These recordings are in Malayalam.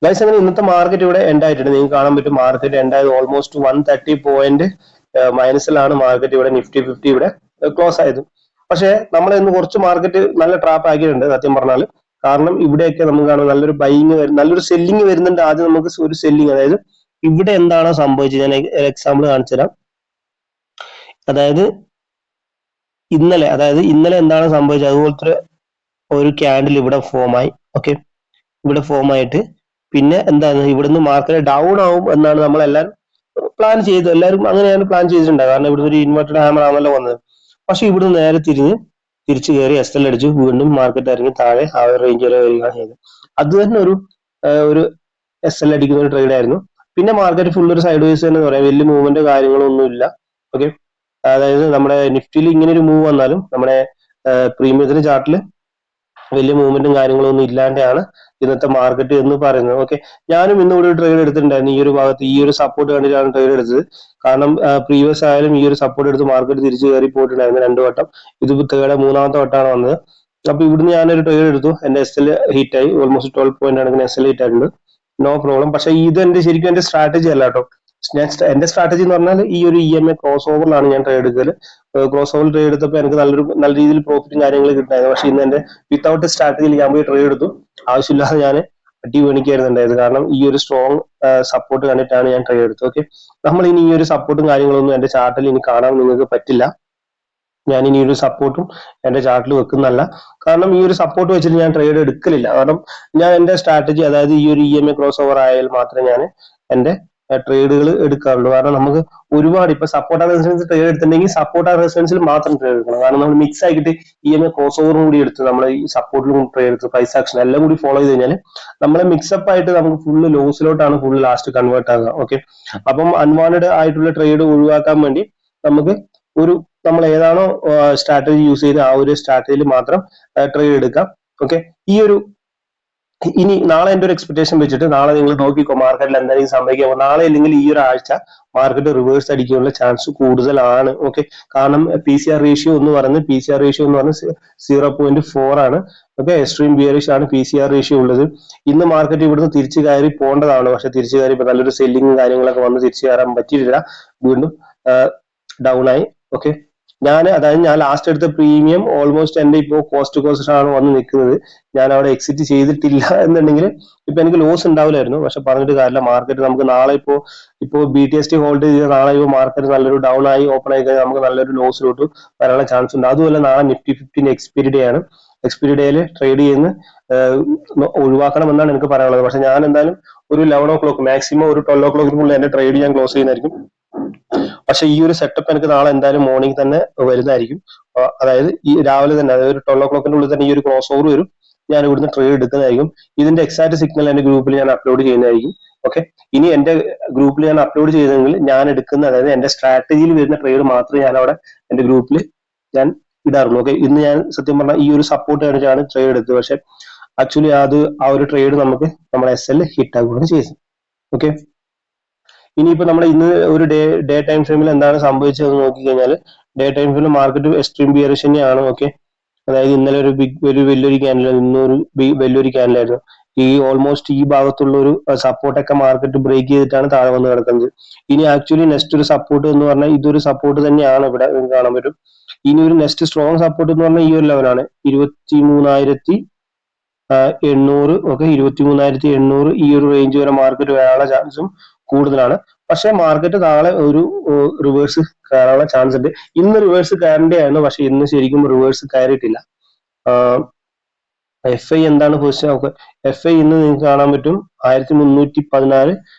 ഗൈസ് അങ്ങനെ ഇന്നത്തെ മാർക്കറ്റ് ഇവിടെ എൻഡ് ആയിട്ടുണ്ട്. നിങ്ങൾക്ക് കാണാൻ പറ്റും മാർക്കറ്റ് എൻഡ് ആയത് ഓൾമോസ്റ്റ് 130 പോയിന്റ് മൈനസിലാണ് മാർക്കറ്റ് ഇവിടെ നിഫ്റ്റി 50 ഇവിടെ ക്ലോസ് ആയത്. പക്ഷേ നമ്മൾ ഇന്ന് കുറച്ച് മാർക്കറ്റ് നല്ല ട്രാപ്പ് ആക്കിയിട്ടുണ്ട് സത്യം പറഞ്ഞാൽ. കാരണം ഇവിടെയൊക്കെ നമുക്ക് കാണാം നല്ലൊരു ബൈങ് നല്ലൊരു സെല്ലിങ് വരുന്നുണ്ട്. ആദ്യം നമുക്ക് ഒരു സെല്ലിങ്, അതായത് ഇവിടെ എന്താണോ സംഭവിച്ചത്, ഞാൻ എക്സാമ്പിൾ കാണിച്ചു തരാം. അതായത് ഇന്നലെ എന്താണ് സംഭവിച്ചത് അതുപോലത്തെ ഒരു ക്യാൻഡിൽ ഇവിടെ ഫോമായി. ഓക്കെ, ഇവിടെ ഫോം ആയിട്ട് പിന്നെ എന്താണ് ഇവിടുന്ന് മാർക്കറ്റ് ഡൗൺ ആവും എന്നാണ് നമ്മളെല്ലാവരും പ്ലാൻ ചെയ്തത്. എല്ലാവരും അങ്ങനെയാണ് പ്ലാൻ ചെയ്തിട്ടുണ്ടാകുക. കാരണം ഇവിടുന്ന് ഒരു ഇൻവെർട്ടഡ് ഹാമർ ആണല്ലോ വന്നത്. പക്ഷെ ഇവിടുന്ന് നേരെ തിരിച്ചു കയറി എസ് എൽ അടിച്ചു, വീണ്ടും മാർക്കറ്റ് ഇറങ്ങി താഴെ ആ ഒരു റേഞ്ച് വരെ വരികയാണ് ചെയ്തത്. അത് തന്നെ ഒരു എസ് എൽ അടിക്കുന്ന ഒരു ട്രേഡ് ആയിരുന്നു. പിന്നെ മാർക്കറ്റ് ഫുൾ ഒരു സൈഡ് വേസ് തന്നെ പറയാം, വലിയ മൂവ്മെന്റ് കാര്യങ്ങളൊന്നും ഇല്ല. ഓക്കെ, അതായത് നമ്മുടെ നിഫ്റ്റിയിൽ ഇങ്ങനെ ഒരു മൂവ് വന്നാലും നമ്മുടെ പ്രീമിയത്തിന്റെ ചാർട്ടിൽ വലിയ മൂവ്മെന്റും കാര്യങ്ങളും ഒന്നും ഇല്ലാണ്ടാണ് ഇന്നത്തെ മാർക്കറ്റ് എന്ന് പറയുന്നത്. ഓക്കെ, ഞാനും ഇന്ന് ഇവിടെ ഒരു ട്രേഡ് എടുത്തിട്ടുണ്ടായിരുന്നു. ഈ ഒരു ഭാഗത്ത് ഈ ഒരു സപ്പോർട്ട് കണ്ടിട്ടാണ് ട്രേഡ് എടുത്തത്. കാരണം പ്രീവിയസ് ആയാലും ഈ ഒരു സപ്പോർട്ട് എടുത്ത് മാർക്കറ്റ് തിരിച്ചു കയറി പോയിട്ടുണ്ടായിരുന്നു 2 വട്ടം. ഇത് മൂന്നാമത്തെ വട്ടമാണ് വന്നത്. അപ്പൊ ഇവിടുന്ന് ഞാനൊരു ട്രേഡ് എടുത്തു. എന്റെ എസ് എൽ ഹിറ്റ് ആയി, ഓൾമോസ്റ്റ് 12 പോയിന്റ് ആണ് എസ് എൽ ഹിറ്റ് ആയിട്ടുണ്ട്. No problem. പക്ഷെ ഇത് ശരിക്കും എന്റെ സ്ട്രാറ്റജി അല്ല കേട്ടോ. എന്റെ സ്ട്രാറ്റജി എന്ന് പറഞ്ഞാൽ ഈ ഒരു EMA ക്രോസ് ഓവറിലാണ് ഞാൻ ട്രേഡ് എടുക്കൽ. ക്രോസ് ഓവർ ട്രേഡ് എടുത്തപ്പോൾ എനിക്ക് നല്ല രീതിയിൽ പ്രോഫിറ്റും കാര്യങ്ങളും കിട്ടുമായിരുന്നു. പക്ഷെ ഇന്ന് എന്റെ വിത്തൗട്ട് സ്ട്രാറ്റജിയിൽ ഞാൻ പോയി ട്രേഡ് എടുത്തു. ആവശ്യമില്ലാതെ ഞാൻ അടി മേടിക്കായിരുന്നു ഉണ്ടായത്. കാരണം ഈ ഒരു സ്ട്രോങ് സപ്പോർട്ട് കണ്ടിട്ടാണ് ഞാൻ ട്രേഡ് എടുത്തത്. ഓക്കെ, നമ്മൾ ഇനി ഈ ഒരു സപ്പോർട്ടും കാര്യങ്ങളൊന്നും എന്റെ ചാർട്ടിൽ ഇനി കാണാൻ നിങ്ങൾക്ക് പറ്റില്ല. ഞാൻ ഇനി ഒരു സപ്പോർട്ടും എന്റെ ചാർട്ടിൽ വെക്കുന്നല്ല. കാരണം ഈ ഒരു സപ്പോർട്ട് വെച്ചിട്ട് ഞാൻ ട്രേഡ് എടുക്കലില്ല. കാരണം ഞാൻ എന്റെ സ്ട്രാറ്റജി, അതായത് ഈ ഒരു EMA ക്രോസ് ഓവർ ആയാൽ മാത്രമേ ഞാൻ എന്റെ ട്രേഡുകൾ എടുക്കാറുള്ളൂ. കാരണം നമുക്ക് ഒരുപാട് ഇപ്പൊ സപ്പോർട്ട് റെസിസ്റ്റൻസ് ട്രേഡ് എടുത്തിട്ടുണ്ടെങ്കിൽ സപ്പോർട്ട് റെസിസ്റ്റൻസിൽ മാത്രം ട്രേഡ് എടുക്കണം. കാരണം നമ്മൾ മിക്സ് ആക്കിയിട്ട് EMA ക്രോസ് ഓവറും കൂടി എടുത്ത് നമ്മൾ ഈ സപ്പോർട്ടിലും ട്രേഡ് എടുത്ത് പ്രൈസ് ആക്ഷൻ എല്ലാം കൂടി ഫോളോ ചെയ്ത് കഴിഞ്ഞാൽ നമ്മളെ മിക്സപ്പ് ആയിട്ട് നമുക്ക് ഫുള്ള് ലോസിലോട്ടാണ് ഫുള്ള് ലാസ്റ്റ് കൺവേർട്ട് ആകുക. ഓക്കെ, അപ്പം അൺവാണ്ടഡ് ആയിട്ടുള്ള ട്രേഡ് ഒഴിവാക്കാൻ വേണ്ടി നമുക്ക് ഒരു നമ്മൾ ഏതാണോ സ്ട്രാറ്റജി യൂസ് ചെയ്ത് ആ ഒരു സ്ട്രാറ്റജിയിൽ മാത്രം ട്രേഡ് എടുക്കാം. ഓക്കെ, ഇനി നാളെ എന്റെ ഒരു എക്സ്പെക്ടേഷൻ വെച്ചിട്ട് നാളെ നിങ്ങൾ നോക്കിക്കോ മാർക്കറ്റിൽ എന്തായാലും സംഭവിക്കുക. നാളെ അല്ലെങ്കിൽ ഈ ഒരു ആഴ്ച മാർക്കറ്റ് റിവേഴ്സ് അടിക്കാനുള്ള ചാൻസ് കൂടുതലാണ്. ഓക്കെ, കാരണം PCR റേഷ്യോ എന്ന് പറയുന്നത് 0.4 ആണ്. ഓക്കെ, എക്സ്ട്രീം ബിയറിഷ് ആണ് PCR റേഷ്യോ ഉള്ളത്. ഇന്ന് മാർക്കറ്റ് ഇവിടുന്ന് തിരിച്ചു കയറി പോകേണ്ടതാണ്. പക്ഷെ തിരിച്ചു കയറി ഇപ്പൊ നല്ലൊരു സെല്ലിങ്ങും കാര്യങ്ങളൊക്കെ വന്ന് തിരിച്ചു കയറാൻ പറ്റിയിട്ടില്ല, വീണ്ടും ഡൗൺ ആയി. ഓക്കെ, ഞാൻ ലാസ്റ്റ് എടുത്ത പ്രീമിയം ഓൾമോസ്റ്റ് എന്റെ ഇപ്പോൾ കോസ്റ്റ് ആണ് വന്ന് നിൽക്കുന്നത്. ഞാൻ അവിടെ എക്സിറ്റ് ചെയ്തിട്ടില്ല എന്നുണ്ടെങ്കിൽ ഇപ്പൊ എനിക്ക് ലോസ് ഉണ്ടാവില്ലായിരുന്നു. പക്ഷെ പറഞ്ഞിട്ട് കാര്യമില്ല, മാർക്കറ്റ് നമുക്ക് നാളെ ഇപ്പോ BTST ഹോൾഡ് ചെയ്ത് നാളെ ഇപ്പോൾ മാർക്കറ്റ് നല്ലൊരു ഡൗൺ ആയി ഓപ്പൺ ആയി കഴിഞ്ഞാൽ നമുക്ക് നല്ലൊരു ലോസിലോട്ട് വരാനുള്ള ചാൻസ് ഉണ്ട്. അതുപോലെ നാളെ നിഫ്റ്റി 50 എക്സ്പയറി ഡേ ആണ്. എക്സ്പയറി ഡേയിൽ ട്രേഡ് ചെയ്യുന്ന ഒഴിവാക്കണം എന്നാണ് എനിക്ക് പറയാനുള്ളത്. പക്ഷെ ഞാൻ എന്തായാലും ഒരു 11 o'clock മാക്സിമം ഒരു 12 o'clock എന്റെ ട്രേഡ് ഞാൻ ക്ലോസ് ചെയ്യുന്നതായിരിക്കും. പക്ഷെ ഈ ഒരു സെറ്റപ്പ് എനിക്ക് നാളെ എന്തായാലും മോർണിംഗ് തന്നെ വരുന്നതായിരിക്കും. അതായത് ഈ രാവിലെ തന്നെ, അതായത് ഒരു 12 o'clock തന്നെ ഈ ഒരു ക്രോസ് ഓവർ വരും. ഞാൻ ഇവിടുന്ന് ട്രേഡ് എടുക്കുന്നതായിരിക്കും. ഇതിന്റെ എക്സാക്ട് സിഗ്നൽ എന്റെ ഗ്രൂപ്പിൽ ഞാൻ അപ്ലോഡ് ചെയ്യുന്നതായിരിക്കും. ഓക്കെ, ഇനി എന്റെ ഗ്രൂപ്പിൽ ഞാൻ അപ്ലോഡ് ചെയ്തെങ്കിൽ ഞാൻ എടുക്കുന്ന, അതായത് എന്റെ സ്ട്രാറ്റജിയിൽ വരുന്ന ട്രേഡ് മാത്രമേ ഞാൻ അവിടെ എന്റെ ഗ്രൂപ്പിൽ ഞാൻ ഇടാറുള്ളൂ. ഓക്കെ, ഇന്ന് ഞാൻ സത്യം പറഞ്ഞാൽ ഈ ഒരു സപ്പോർട്ട് കാണിച്ചാണ് ട്രേഡ് എടുത്തത്. പക്ഷെ ആക്ച്വലി ആ ഒരു ട്രേഡ് നമുക്ക് നമ്മുടെ SL ഹിറ്റ് ആകുകയാണ് ചെയ്തത്. ഓക്കെ, ഇനിയിപ്പോ നമ്മുടെ ഇന്ന് ഒരു ഡേ ടൈം ഫ്രെയിമിൽ എന്താണ് സംഭവിച്ചതെന്ന് നോക്കിക്കഴിഞ്ഞാൽ ഡേ ടൈം ഫ്രെയിമിൽ മാർക്കറ്റ് എക്സ്ട്രീം ബിയറിഷ് തന്നെയാണ്. ഓക്കെ, അതായത് ഇന്നലെ ഒരു വലിയൊരു ക്യാൻഡിലായിരുന്നു, ഇന്നൊരു വലിയൊരു ക്യാൻഡിലായിരുന്നു. ഈ ഓൾമോസ്റ്റ് ഈ ഭാഗത്തുള്ള ഒരു സപ്പോർട്ടൊക്കെ മാർക്കറ്റ് ബ്രേക്ക് ചെയ്തിട്ടാണ് താഴെ വന്ന് കിടക്കുന്നത്. ഇനി ആക്ച്വലി നെക്സ്റ്റ് ഒരു സപ്പോർട്ട് എന്ന് പറഞ്ഞാൽ ഇതൊരു സപ്പോർട്ട് തന്നെയാണ് ഇവിടെ കാണാൻ പറ്റും. ഇനി ഒരു നെക്സ്റ്റ് സ്ട്രോങ് സപ്പോർട്ട് എന്ന് പറഞ്ഞാൽ ഈ ഒരു ലെവലാണ് 23,800. ഓക്കെ, 23,800 ഈ ഒരു റേഞ്ച് വരെ മാർക്കറ്റ് വരാനുള്ള ചാൻസും കൂടുതലാണ്. പക്ഷെ മാർക്കറ്റ് നാളെ ഒരു റിവേഴ്സ് കയറാനുള്ള ചാൻസ് ഉണ്ട്. ഇന്ന് റിവേഴ്സ് കയറേണ്ടതായിരുന്നു, പക്ഷെ ഇന്ന് ശരിക്കും റിവേഴ്സ് കയറിയിട്ടില്ല. FI എന്താണ് പൊസിഷൻ? ഓക്കെ, FI ഇന്ന് നിങ്ങൾക്ക് കാണാൻ പറ്റും 1314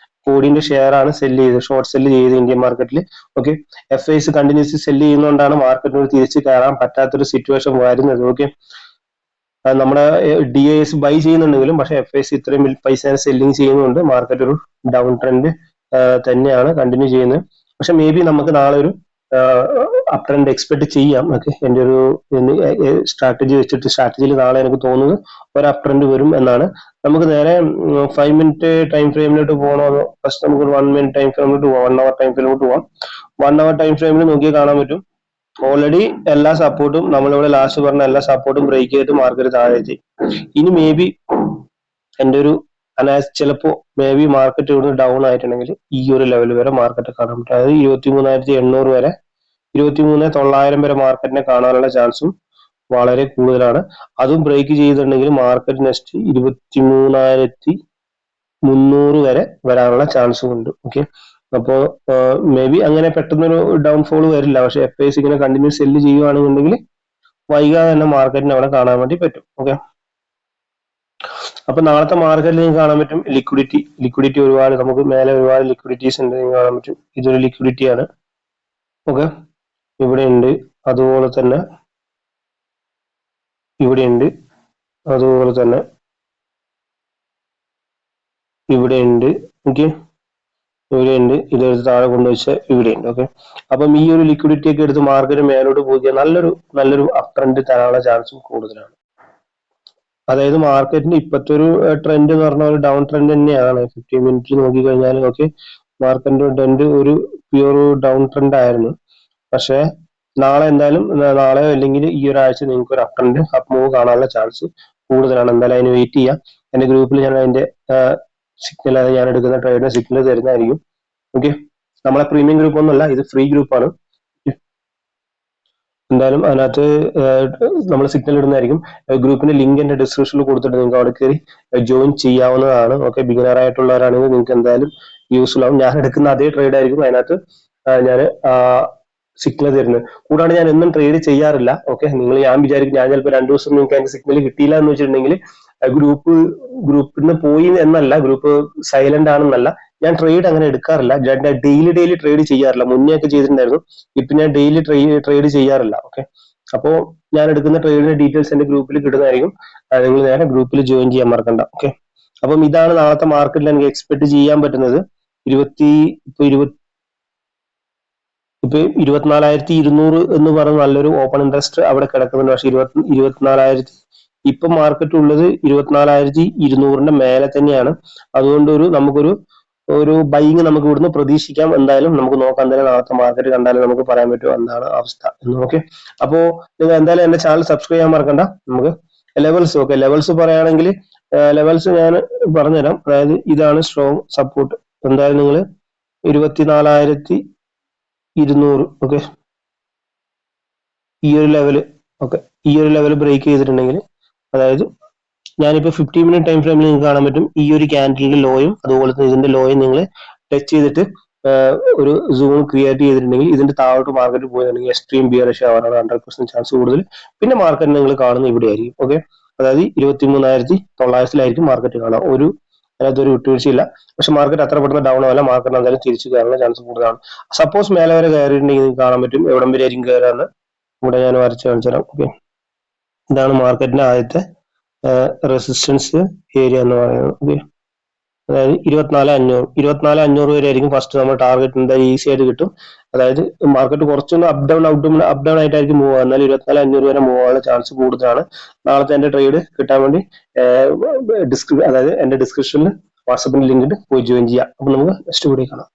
കോടിന്റെ ഷെയർ ആണ് സെല്ല് ചെയ്തത്, ഷോർട്ട് സെല്ല് ചെയ്ത് ഇന്ത്യൻ മാർക്കറ്റിൽ. ഓക്കെ, FIs കണ്ടിന്യൂസ്ലി സെല്ല് ചെയ്യുന്നതുകൊണ്ടാണ് മാർക്കറ്റിന് തിരിച്ച് കയറാൻ പറ്റാത്തൊരു സിറ്റുവേഷൻ വരുന്നത്. ഓക്കെ, നമ്മുടെ DIs ബൈ ചെയ്യുന്നുണ്ടെങ്കിലും പക്ഷെ FIs ഇത്രയും പൈസ സെല്ലിങ് ചെയ്യുന്നതുകൊണ്ട് മാർക്കറ്റ് ഒരു ഡൗൺ ട്രെൻഡ് തന്നെയാണ് കണ്ടിന്യൂ ചെയ്യുന്നത്. പക്ഷെ മേ ബി നമുക്ക് നാളെ ഒരു അപ് ട്രെൻഡ് എക്സ്പെക്ട് ചെയ്യാം. ഓക്കെ, എൻ്റെ ഒരു സ്ട്രാറ്റജി വെച്ചിട്ട് സ്ട്രാറ്റജിയിൽ നാളെ എനിക്ക് തോന്നുന്നത് ഒരു അപ് ട്രെൻഡ് വരും എന്നാണ്. നമുക്ക് നേരെ 5 മിനിറ്റ് ടൈം ഫ്രെയിമിലോട്ട് പോകണോ, അതോ ഫസ്റ്റ് നമുക്ക് 1 മിനിറ്റ് ടൈം ഫ്രെയിമിലോട്ട് പോകാം, 1 അവർ ടൈം ഫ്രെയിമിലോട്ട് പോകാം. 1 അവർ ടൈം ഫ്രെയിമിൽ നോക്കിയാൽ കാണാൻ പറ്റും ഓൾറെഡി എല്ലാ സപ്പോർട്ടും നമ്മളിവിടെ ലാസ്റ്റ് പറഞ്ഞ എല്ലാ സപ്പോർട്ടും ബ്രേക്ക് ചെയ്തിട്ട് മാർക്കറ്റ് താഴെ എത്തി. ഇനി മേ ബി എൻ്റെ ഒരു അനാസ് ചിലപ്പോൾ മേ ബി മാർക്കറ്റ് ഇവിടുന്ന് ഡൗൺ ആയിട്ടുണ്ടെങ്കിൽ ഈ ഒരു ലെവൽ വരെ മാർക്കറ്റ് കാണാൻ പറ്റും. അതായത് 23,800 വരെ 23,900 വരെ മാർക്കറ്റിനെ കാണാനുള്ള ചാൻസും വളരെ കൂടുതലാണ്. അതും ബ്രേക്ക് ചെയ്തിട്ടുണ്ടെങ്കിൽ മാർക്കറ്റ് നെക്സ്റ്റ് 23,300 വരെ വരാനുള്ള ചാൻസും ഉണ്ട്. ഓക്കെ, അപ്പോൾ മേ ബി അങ്ങനെ പെട്ടെന്നൊരു ഡൗൺഫോൾ വരില്ല. പക്ഷെ FIs ഇങ്ങനെ കണ്ടിന്യൂസ് സെല്ല് ചെയ്യുകയാണെന്നുണ്ടെങ്കിൽ വൈകാതെ തന്നെ മാർക്കറ്റിനെ അവിടെ കാണാൻ വേണ്ടി പറ്റും. ഓക്കെ, അപ്പൊ നാളത്തെ മാർക്കറ്റിൽ നിങ്ങൾക്ക് കാണാൻ പറ്റും ലിക്വിഡിറ്റി ഒരുപാട്, നമുക്ക് മേലെ ഒരുപാട് ലിക്വിഡിറ്റീസ് ഉണ്ട് കാണാൻ പറ്റും. ഇതൊരു ലിക്വിഡിറ്റി ആണ്. ഓക്കെ, ഇവിടെ ഉണ്ട്, അതുപോലെ തന്നെ ഇവിടെ ഉണ്ട്, അതുപോലെ തന്നെ ഇവിടെ ഉണ്ട്. ഓക്കെ, ഇവിടെ ഉണ്ട്, ഇതെടുത്ത് താഴെ കൊണ്ടുവച്ച് ഇവിടെ ഉണ്ട്. ഓക്കെ, അപ്പം ഈ ഒരു ലിക്വിഡിറ്റി ഒക്കെ എടുത്ത് മാർക്കറ്റ് മേലോട്ട് പോയി നല്ലൊരു അപ് ട്രെൻഡ് തരാനുള്ള ചാൻസും കൂടുതലാണ്. അതായത് മാർക്കറ്റിന്റെ ഇപ്പോഴത്തെ ഒരു ട്രെൻഡ് എന്ന് പറഞ്ഞാൽ ഒരു ഡൗൺ ട്രെൻഡ് തന്നെയാണ്. 15 മിനിറ്റ് നോക്കിക്കഴിഞ്ഞാൽ ഓക്കെ, മാർക്കറ്റിന്റെ ട്രെൻഡ് ഒരു പ്യൂർ ഡൗൺ ട്രെൻഡ് ആയിരുന്നു. പക്ഷേ നാളെ എന്തായാലും നാളെ അല്ലെങ്കിൽ ഈ ഒരാഴ്ച നിങ്ങൾക്ക് ഒരു അപ് ട്രെൻഡ് അപ്പ് മൂവ് കാണാനുള്ള ചാൻസ് കൂടുതലാണ്. എന്തായാലും അതിന് വെയിറ്റ് ചെയ്യാം. എന്റെ ഗ്രൂപ്പിൽ ഞാൻ അതിന്റെ സിഗ്നൽ, അത് ഞാൻ എടുക്കുന്ന ട്രേഡിന്റെ സിഗ്നൽ തരുന്നതായിരിക്കും. ഓക്കെ, നമ്മളെ പ്രീമിയം ഗ്രൂപ്പ് ഒന്നുമല്ല, ഇത് ഫ്രീ ഗ്രൂപ്പാണ്. എന്തായാലും അതിനകത്ത് നമ്മൾ സിഗ്നൽ ഇടുന്നതായിരിക്കും. ഗ്രൂപ്പിന്റെ ലിങ്ക് എന്റെ ഡിസ്ക്രിപ്ഷനിൽ കൊടുത്തിട്ട് നിങ്ങൾക്ക് അവിടെ കയറി ജോയിൻ ചെയ്യാവുന്നതാണ്. ഓക്കെ, ബിഗിനർ ആയിട്ടുള്ളവരാണെങ്കിൽ നിങ്ങൾക്ക് എന്തായാലും യൂസ്ഫുൾ ആവും. ഞാൻ എടുക്കുന്ന അതേ ട്രേഡ് ആയിരിക്കും അതിനകത്ത് ഞാൻ സിഗ്നൽ തരുന്നത്. കൂടാതെ ഞാൻ എന്നും ട്രേഡ് ചെയ്യാറില്ല. ഓക്കെ, ഞാൻ വിചാരിക്കും ഞാൻ ചിലപ്പോൾ 2 ദിവസം നിങ്ങൾക്ക് അതിന്റെ സിഗ്നൽ കിട്ടിയില്ല എന്ന് വെച്ചിട്ടുണ്ടെങ്കിൽ ഗ്രൂപ്പിൽ നിന്ന് പോയി എന്നല്ല, ഗ്രൂപ്പ് സൈലന്റ് ആണെന്നല്ല, ഞാൻ ട്രേഡ് അങ്ങനെ എടുക്കാറില്ല. ഡെയിലി ട്രേഡ് ചെയ്യാറില്ല. മുന്നേ ഒക്കെ ചെയ്തിട്ടുണ്ടായിരുന്നു, ഇപ്പൊ ഞാൻ ഡെയിലി ട്രേഡ് ചെയ്യാറില്ല. ഓക്കെ, അപ്പോൾ ഞാൻ എടുക്കുന്ന ട്രേഡിന്റെ ഡീറ്റെയിൽസ് എന്റെ ഗ്രൂപ്പിൽ കിട്ടുന്നതായിരിക്കും. നിങ്ങൾ നേരെ ഗ്രൂപ്പിൽ ജോയിൻ ചെയ്യാൻ മറക്കണ്ട. ഓക്കെ, അപ്പം ഇതാണ് നാളത്തെ മാർക്കറ്റിൽ എനിക്ക് എക്സ്പെക്ട് ചെയ്യാൻ പറ്റുന്നത്. ഇപ്പൊ 24,200 എന്ന് പറഞ്ഞ നല്ലൊരു ഓപ്പൺ ഇൻട്രസ്റ്റ് അവിടെ കിടക്കുന്നുണ്ട്. പക്ഷെ 24,000 ഇപ്പൊ മാർക്കറ്റ് ഉള്ളത് 24,200 മേലെ തന്നെയാണ്. അതുകൊണ്ട് നമുക്കൊരു ബൈങ് നമുക്ക് ഇവിടുന്ന് പ്രതീക്ഷിക്കാം. എന്തായാലും നമുക്ക് നോക്കാം, എന്തായാലും നാളത്തെ മാർക്കറ്റ് കണ്ടാലും നമുക്ക് പറയാൻ പറ്റും എന്താണ് അവസ്ഥ എന്ന്. ഓക്കെ, അപ്പോ നിങ്ങൾ എന്തായാലും എന്റെ ചാനൽ സബ്സ്ക്രൈബ് ചെയ്യാൻ മറക്കണ്ട. നമുക്ക് ലെവൽസ്, ഓക്കെ, ലെവൽസ് പറയുകയാണെങ്കിൽ ലെവൽസ് ഞാൻ പറഞ്ഞുതരാം. അതായത് ഇതാണ് സ്ട്രോങ് സപ്പോർട്ട്. എന്തായാലും നിങ്ങൾ 24,200, ഓക്കെ, ഈ ഒരു ലെവല് ബ്രേക്ക് ചെയ്തിട്ടുണ്ടെങ്കിൽ, അതായത് ഞാനിപ്പോ 15 മിനിറ്റ് ടൈം ഫ്രെയിമിൽ നിങ്ങൾക്ക് കാണാൻ പറ്റും ഈ ഒരു ക്യാൻഡിലിന്റെ ലോയും അതുപോലെ തന്നെ ഇതിന്റെ ലോയും നിങ്ങൾ ടച്ച് ചെയ്തിട്ട് ഒരു സോൺ ക്രിയേറ്റ് ചെയ്തിട്ടുണ്ടെങ്കിൽ ഇതിന്റെ താഴോട്ട് മാർക്കറ്റ് പോയിട്ടുണ്ടെങ്കിൽ എക്സ്ട്രീം ബിയറിഷ് ആവാനാണ് 100% ചാൻസ് കൂടുതൽ. പിന്നെ മാർക്കറ്റ് നിങ്ങൾ കാണുന്ന ഇവിടെ ആയിരിക്കും. ഓക്കെ, അതായത് 23,900 മാർക്കറ്റ് കാണാം. അതിനകത്തൊരു വിട്ടുവീഴ്ചയില്ല. പക്ഷെ മാർക്കറ്റ് അത്ര പെട്ടെന്ന് ഡൗൺ ആവില്ല. മാർക്കറ്റ് എന്തായാലും തിരിച്ചു കയറാനുള്ള ചാൻസ് കൂടുതലാണ്. സപ്പോസ് മേലെ വരെ കയറിയിട്ടുണ്ടെങ്കിൽ നിങ്ങൾക്ക് കാണാൻ പറ്റും എവിടം വരെ ആയിരിക്കും കയറാന്ന്. ഇവിടെ ഞാൻ വരച്ച് കാണിച്ചു തരാം. ഓക്കെ, ഇതാണ് മാർക്കറ്റിന്റെ ആദ്യത്തെ റെസിസ്റ്റൻസ് ഏരിയ എന്ന് പറയുന്നത്. ഓക്കെ, അതായത് 24,500 വരെ ആയിരിക്കും ഫസ്റ്റ് നമ്മൾ ടാർഗറ്റ് എന്തായാലും ഈസി ആയിട്ട് കിട്ടും. അതായത് മാർക്കറ്റ് കുറച്ചൊന്ന് അപ് ഡൗൺ ആയിട്ടായിരിക്കും മൂവ് ആവുക. എന്നാൽ 24,500 വരെ മൂവ് ആവാനുള്ള ചാൻസ് കൂടുതലാണ്. നാളത്തെ എന്റെ ട്രേഡ് കിട്ടാൻ വേണ്ടി അതായത് എന്റെ ഡിസ്ക്രിപ്ഷനിൽ വാട്സപ്പിന്റെ ലിങ്ക് പോയി ജോയിൻ ചെയ്യാം. അപ്പൊ നമുക്ക് നെക്സ്റ്റ് വീഡിയോ കാണാം.